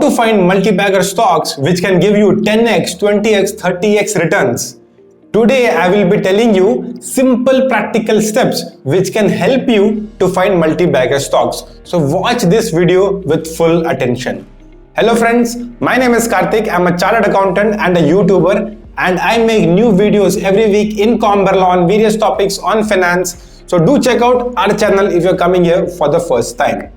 to find multi-bagger stocks which can give you 10x, 20x, 30x returns. Today I will be telling you simple practical steps which can help you to find multi-bagger stocks. So watch this video with full attention. Hello friends, my name is Karthik. I'm a chartered accountant and a YouTuber, and I make new videos every week in Combrella on various topics on finance. So do check out our channel if you're coming here for the first time.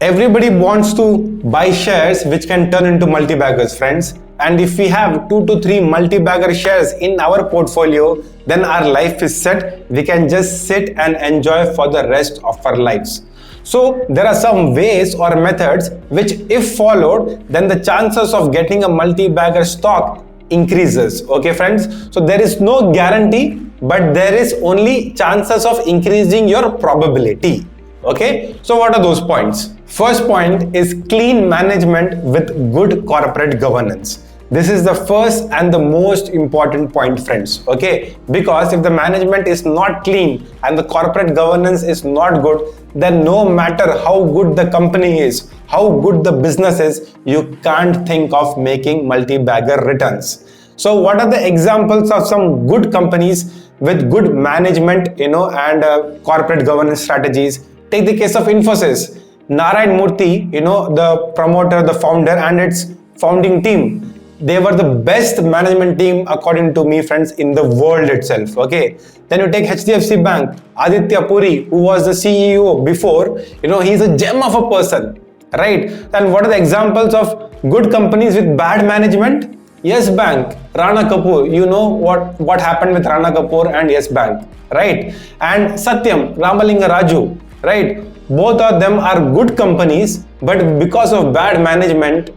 Everybody wants to buy shares which can turn into multi-baggers, friends. And if we have 2 to 3 multi-bagger shares in our portfolio, then our life is set. We can just sit and enjoy for the rest of our lives. So there are some ways or methods which, if followed, then the chances of getting a multi-bagger stock increases. Okay, friends? So there is no guarantee, but there is only chances of increasing your probability. Okay, so what are those points? First point is clean management with good corporate governance. This is the first and the most important point, friends. Okay, because if the management is not clean and the corporate governance is not good, then no matter how good the company is, how good the business is, you can't think of making multi-bagger returns. So what are the examples of some good companies with good management, and corporate governance strategies? Take the case of Infosys. Narayan Murthy, the promoter, the founder, and its founding team, they were the best management team according to me, friends, in the world itself. Okay, then you take HDFC Bank, Aditya Puri, who was the CEO before, he's a gem of a person, right? And what are the examples of good companies with bad management? Yes Bank, Rana Kapoor, you know what happened with Rana Kapoor and Yes Bank, right? And Satyam, Ramalinga Raju, right? Both of them are good companies, but because of bad management,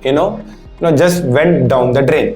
just went down the drain.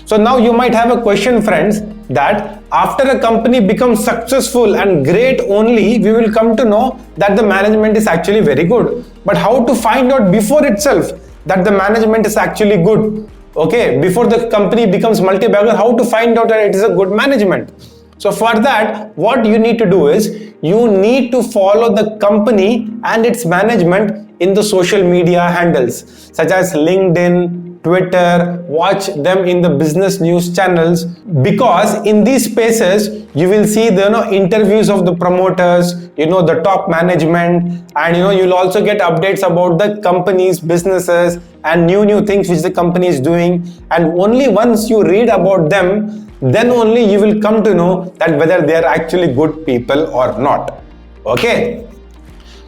So now you might have a question, friends, that after a company becomes successful and great only, we will come to know that the management is actually very good. But how to find out before itself that the management is actually good? Okay, before the company becomes multi-bagger, how to find out that it is a good management? So for that, what you need to do is, you need to follow the company and its management in the social media handles such as LinkedIn, Twitter. Watch them in the business news channels, because in these spaces you will see the interviews of the promoters, the top management, and you'll also get updates about the company's businesses and new things which the company is doing. And only once you read about them, then only you will come to know that whether they are actually good people or not. Okay,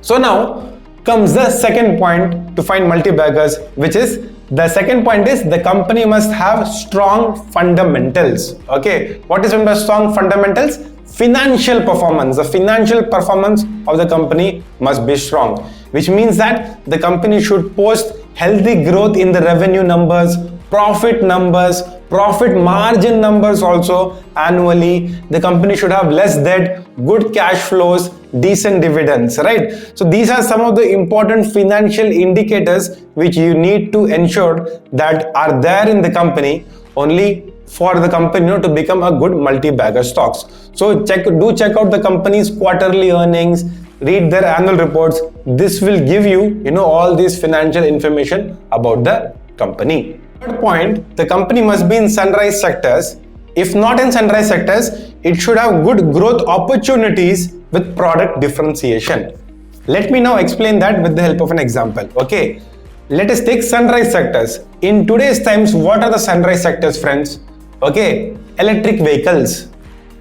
so now comes the second point to find multi-baggers, which is, the second point is, the company must have strong fundamentals. Okay, what is meant by strong fundamentals? Financial performance. The financial performance of the company must be strong, which means that the company should post healthy growth in the revenue numbers, profit numbers, profit margin numbers also annually. The company should have less debt, good cash flows, decent dividends, right? So these are some of the important financial indicators which you need to ensure that are there in the company only for the company to become a good multi-bagger stocks. So do check out the company's quarterly earnings, read their annual reports. This will give you, all this financial information about the company. Third point, the company must be in sunrise sectors. If not in sunrise sectors, it should have good growth opportunities with product differentiation. Let me now explain that with the help of an example. Okay, let us take sunrise sectors. In today's times, what are the sunrise sectors, friends? Okay, electric vehicles,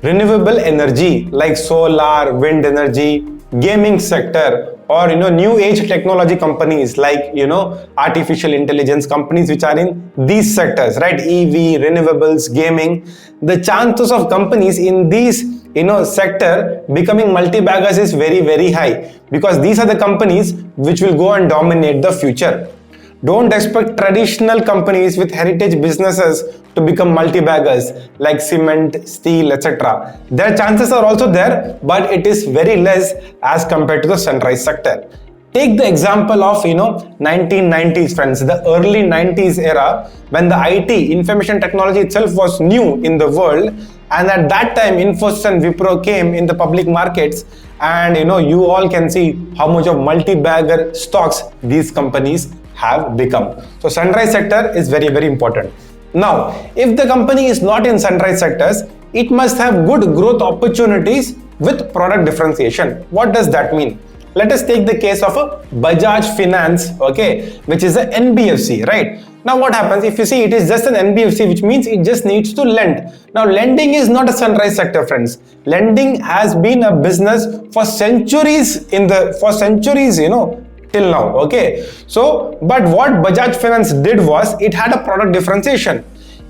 renewable energy like solar, wind energy, gaming sector, or new age technology companies like artificial intelligence companies which are in these sectors, right? EV, renewables, gaming. The chances of companies in these sector becoming multi-baggers is very, very high, because these are the companies which will go and dominate the future. Don't expect traditional companies with heritage businesses to become multi-baggers like cement, steel, etc. Their chances are also there, but it is very less as compared to the sunrise sector. Take the example of 1990s, friends, the early 90s era, when the IT, information technology itself, was new in the world, and at that time Infosys and Wipro came in the public markets, and you all can see how much of multi-bagger stocks these companies have become. So sunrise sector is very, very important. Now, if the company is not in sunrise sectors, it must have good growth opportunities with product differentiation. What does that mean? Let us take the case of a Bajaj Finance, okay, which is an NBFC, right? Now what happens if you see it is just an NBFC, which means it just needs to lend. Now lending is not a sunrise sector, friends. Lending has been a business for centuries till now, okay. So, but what Bajaj Finance did was it had a product differentiation.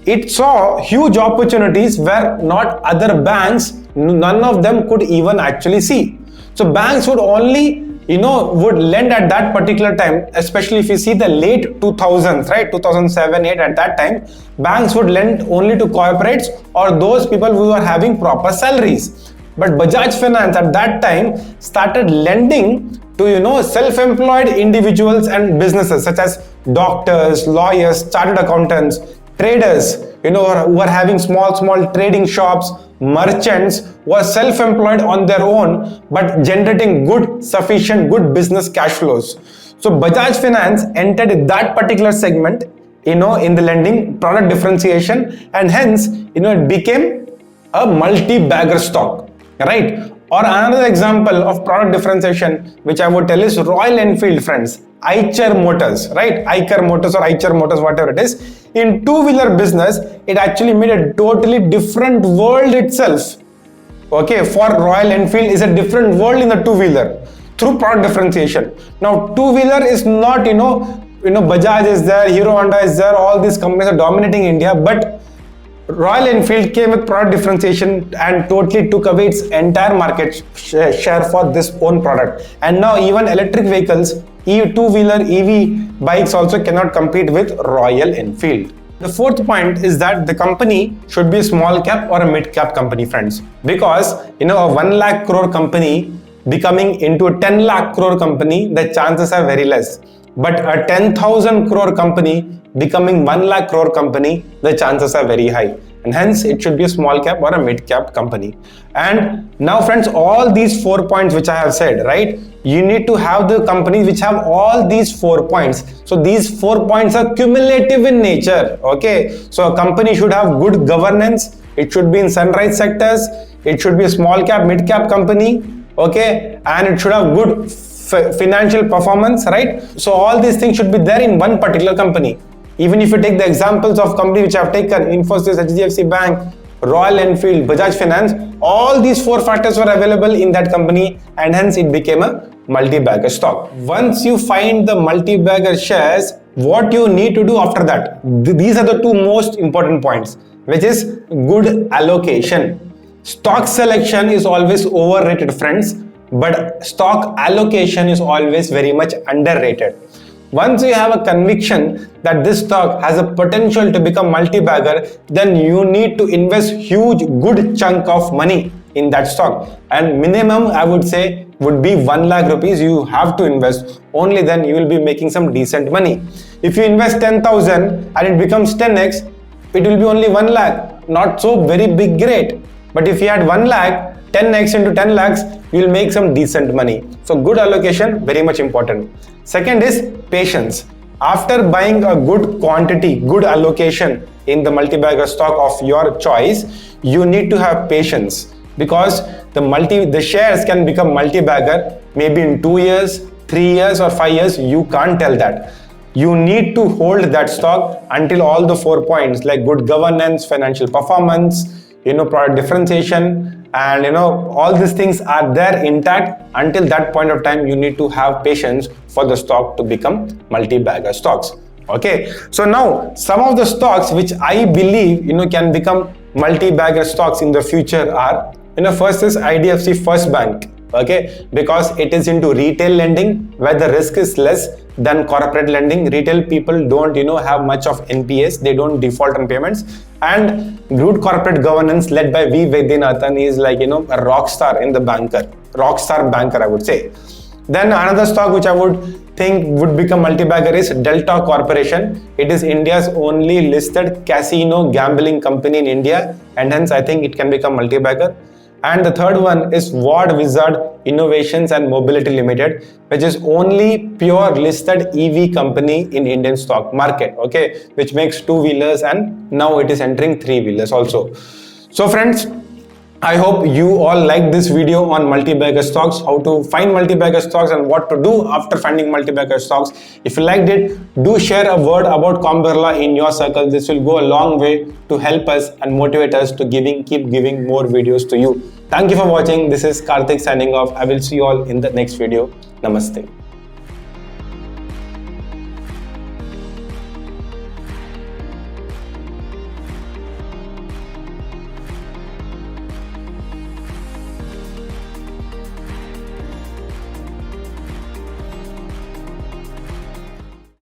It saw huge opportunities where not other banks, none of them could even actually see. So banks would only, would lend at that particular time, especially if you see the late 2000s, right? 2007, 8, at that time, banks would lend only to corporates or those people who are having proper salaries. But Bajaj Finance at that time started lending to, self-employed individuals and businesses such as doctors, lawyers, chartered accountants, traders, who are having small trading shops, merchants who are self-employed on their own but generating sufficient good business cash flows. So Bajaj Finance entered that particular segment, in the lending product differentiation, and hence, it became a multi-bagger stock, right? Or another example of product differentiation which I would tell is Royal Enfield, friends. Eicher Motors, right? Eicher Motors or Eicher Motors, whatever it is. In two-wheeler business, it actually made a totally different world itself. Okay, for Royal Enfield is a different world in the two-wheeler through product differentiation. Now, two-wheeler is not, Bajaj is there, Hero Honda is there, all these companies are dominating India, but Royal Enfield came with product differentiation and totally took away its entire market share for this own product. And now even electric vehicles, two-wheeler EV bikes also cannot compete with Royal Enfield. The fourth point is that the company should be a small cap or a mid cap company, friends. Because, a 1 lakh crore company becoming into a 10 lakh crore company, the chances are very less. But a 10,000 crore company becoming 1 lakh crore company, the chances are very high. And hence, it should be a small cap or a mid cap company. And now, friends, all these 4 points which I have said, right? You need to have the companies which have all these 4 points. So these 4 points are cumulative in nature, okay? So a company should have good governance. It should be in sunrise sectors. It should be a small cap, mid cap company, okay? And it should have good financial performance, right? So all these things should be there in one particular company. Even if you take the examples of companies which I have taken, Infosys, HDFC Bank, Royal Enfield, Bajaj Finance, all these 4 factors were available in that company, and hence it became a multi-bagger stock. Once you find the multi-bagger shares, what you need to do after that? These are the 2 most important points, which is good allocation. Stock selection is always overrated, friends, but stock allocation is always very much underrated. Once you have a conviction that this stock has a potential to become multi-bagger, then you need to invest huge good chunk of money in that stock, and minimum I would say would be 1 lakh rupees you have to invest. Only then you will be making some decent money. If you invest 10,000 and it becomes 10x, it will be only 1 lakh, not so very big great. But if you had 1 lakh, 10x into 10 lakhs, you will make some decent money. So good allocation, very much important. Second is patience. After buying a good quantity, good allocation in the multi-bagger stock of your choice, you need to have patience, because the shares can become multi-bagger maybe in 2 years, 3 years or 5 years. You can't tell that. You need to hold that stock until all the 4 points like good governance, financial performance, product differentiation, and all these things are there intact. Until that point of time, you need to have patience for the stock to become multi-bagger stocks. Okay, so now some of the stocks which I believe can become multi-bagger stocks in the future are, first is IDFC First Bank. Okay, because it is into retail lending where the risk is less than corporate lending. Retail people don't have much of NPAs, they don't default on payments, and good corporate governance led by V. Vaidyanathan is like a rock star banker I would say. Then another stock which I would think would become multi-bagger is Delta Corporation. It is India's only listed casino gambling company in India, and hence I think it can become multi-bagger. And the third one is Ward Wizard Innovations and Mobility Limited, which is only pure listed EV company in Indian stock market, okay, which makes two-wheelers, and now it is entering three-wheelers also. So friends, I hope you all like this video on multi-bagger stocks, how to find multi-bagger stocks and what to do after finding multi-bagger stocks. If you liked it, do share a word about Combrella in your circle. This will go a long way to help us and motivate us to keep giving more videos to you. Thank you for watching. This is Karthik signing off. I will see you all in the next video. Namaste.